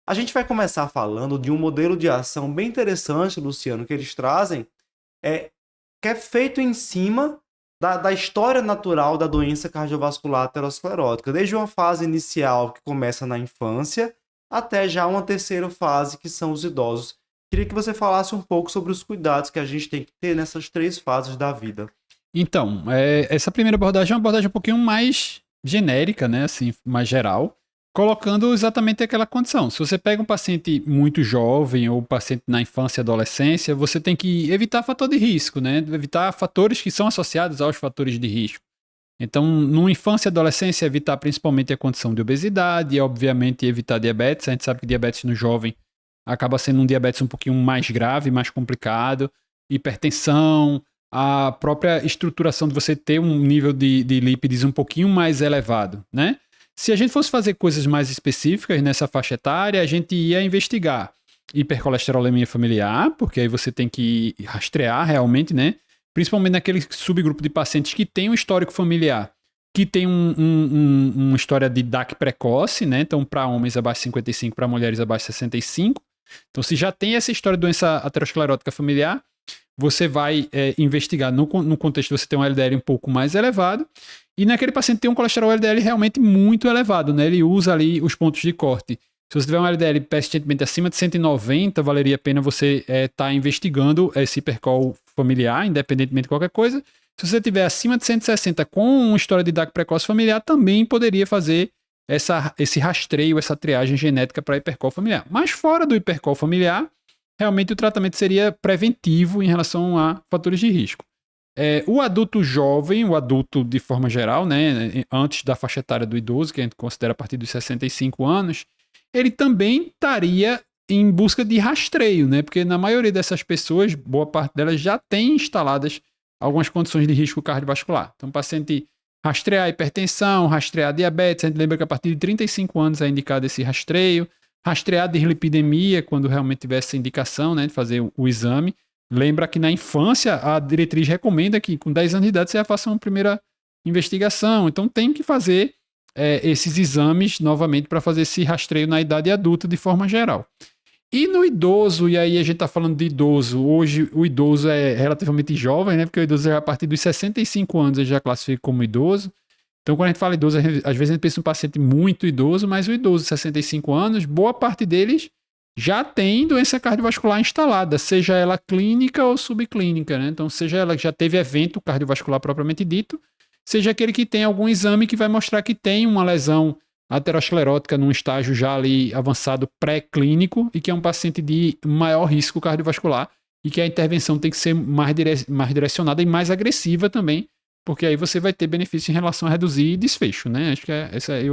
A gente vai começar falando de um modelo de ação bem interessante, Luciano, que eles trazem, é, que é feito em cima da história natural da doença cardiovascular aterosclerótica, desde uma fase inicial que começa na infância, até já uma terceira fase, que são os idosos. Queria que você falasse um pouco sobre os cuidados que a gente tem que ter nessas três fases da vida. Então, essa primeira abordagem é uma abordagem um pouquinho mais genérica, né? Assim, mais geral, colocando exatamente aquela condição. Se você pega um paciente muito jovem ou um paciente na infância e adolescência, você tem que evitar fator de risco, né? Evitar fatores que são associados aos fatores de risco. Então, numa infância e adolescência, evitar principalmente a condição de obesidade e, obviamente, evitar diabetes. A gente sabe que diabetes no jovem acaba sendo um diabetes um pouquinho mais grave, mais complicado. Hipertensão, a própria estruturação de você ter um nível de lípides um pouquinho mais elevado, né? Se a gente fosse fazer coisas mais específicas nessa faixa etária, a gente ia investigar hipercolesterolemia familiar, porque aí você tem que rastrear realmente, né? Principalmente naquele subgrupo de pacientes que tem um histórico familiar, que tem uma história de DAC precoce, né? Então, para homens abaixo de 55, para mulheres abaixo de 65. Então, se já tem essa história de doença aterosclerótica familiar, você vai investigar no contexto de você ter um LDL um pouco mais elevado, e naquele paciente tem um colesterol LDL realmente muito elevado, né? Ele usa ali os pontos de corte. Se você tiver um LDL persistentemente acima de 190, valeria a pena você estar investigando esse hipercol familiar, independentemente de qualquer coisa. Se você tiver acima de 160 com uma história de DAC precoce familiar, também poderia fazer esse rastreio, essa triagem genética para hipercol familiar. Mas fora do hipercol familiar, realmente o tratamento seria preventivo em relação a fatores de risco. O adulto jovem, o adulto de forma geral, né, antes da faixa etária do idoso, que a gente considera a partir dos 65 anos, ele também estaria em busca de rastreio, né? Porque na maioria dessas pessoas, boa parte delas já tem instaladas algumas condições de risco cardiovascular. Então, o paciente rastrear hipertensão, rastrear diabetes, a gente lembra que a partir de 35 anos é indicado esse rastreio, rastrear dislipidemia, quando realmente tiver essa indicação, né, de fazer o exame. Lembra que na infância a diretriz recomenda que com 10 anos de idade você já faça uma primeira investigação. Então tem que fazer esses exames novamente para fazer esse rastreio na idade adulta de forma geral. E no idoso, e aí a gente está falando de idoso, hoje o idoso é relativamente jovem, né? Porque o idoso a partir dos 65 anos ele já classifica como idoso. Então quando a gente fala idoso, às vezes a gente pensa em um paciente muito idoso, mas o idoso de 65 anos, boa parte deles já tem doença cardiovascular instalada, seja ela clínica ou subclínica, né? Então seja ela que já teve evento cardiovascular propriamente dito, seja aquele que tem algum exame que vai mostrar que tem uma lesão aterosclerótica num estágio já ali avançado pré-clínico e que é um paciente de maior risco cardiovascular e que a intervenção tem que ser mais direcionada e mais agressiva também, porque aí você vai ter benefício em relação a reduzir desfecho, né? Acho que essa é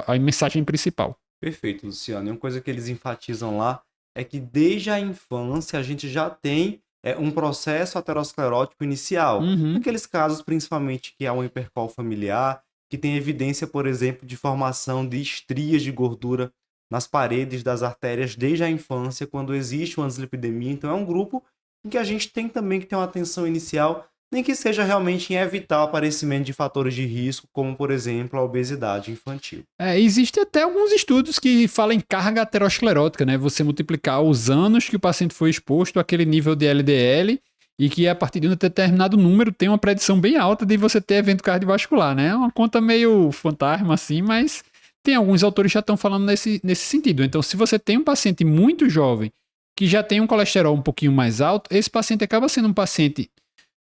a mensagem principal. Perfeito, Luciano. E uma coisa que eles enfatizam lá é que desde a infância a gente já tem um processo aterosclerótico inicial. Uhum. Naqueles casos, principalmente, que há um hipercol familiar, que tem evidência, por exemplo, de formação de estrias de gordura nas paredes das artérias desde a infância, quando existe uma dislipidemia. Então, é um grupo em que a gente tem também que ter uma atenção inicial, nem que seja realmente em evitar o aparecimento de fatores de risco, como, por exemplo, a obesidade infantil. Existe até alguns estudos que falam em carga aterosclerótica, né? Você multiplicar os anos que o paciente foi exposto àquele nível de LDL e que a partir de um determinado número tem uma predição bem alta de você ter evento cardiovascular, né? É uma conta meio fantasma assim, mas tem alguns autores que já estão falando nesse sentido. Então, se você tem um paciente muito jovem que já tem um colesterol um pouquinho mais alto, esse paciente acaba sendo um paciente,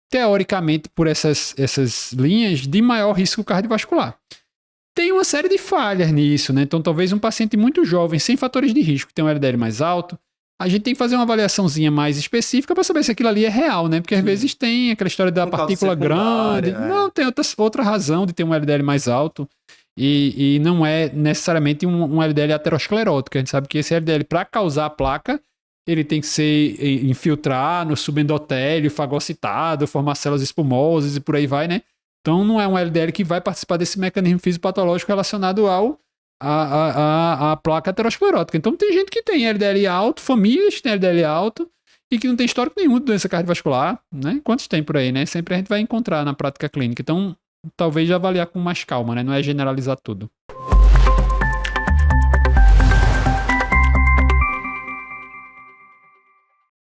teoricamente, por essas linhas, de maior risco cardiovascular. Tem uma série de falhas nisso, né? Então, talvez um paciente muito jovem, sem fatores de risco, que tem um LDL mais alto, a gente tem que fazer uma avaliaçãozinha mais específica para saber se aquilo ali é real, né? Porque às vezes tem aquela história da partícula grande. Não, tem outra razão de ter um LDL mais alto. E não é necessariamente um LDL aterosclerótico. A gente sabe que esse LDL, para causar a placa, ele tem que ser infiltrar no subendotélio, fagocitado, formar células espumosas e por aí vai, né? Então não é um LDL que vai participar desse mecanismo fisiopatológico relacionado à placa aterosclerótica. Então tem gente que tem LDL alto, famílias que tem LDL alto e que não tem histórico nenhum de doença cardiovascular, né? Quantos tem por aí, né? Sempre a gente vai encontrar na prática clínica. Então talvez avaliar com mais calma, né? Não é generalizar tudo.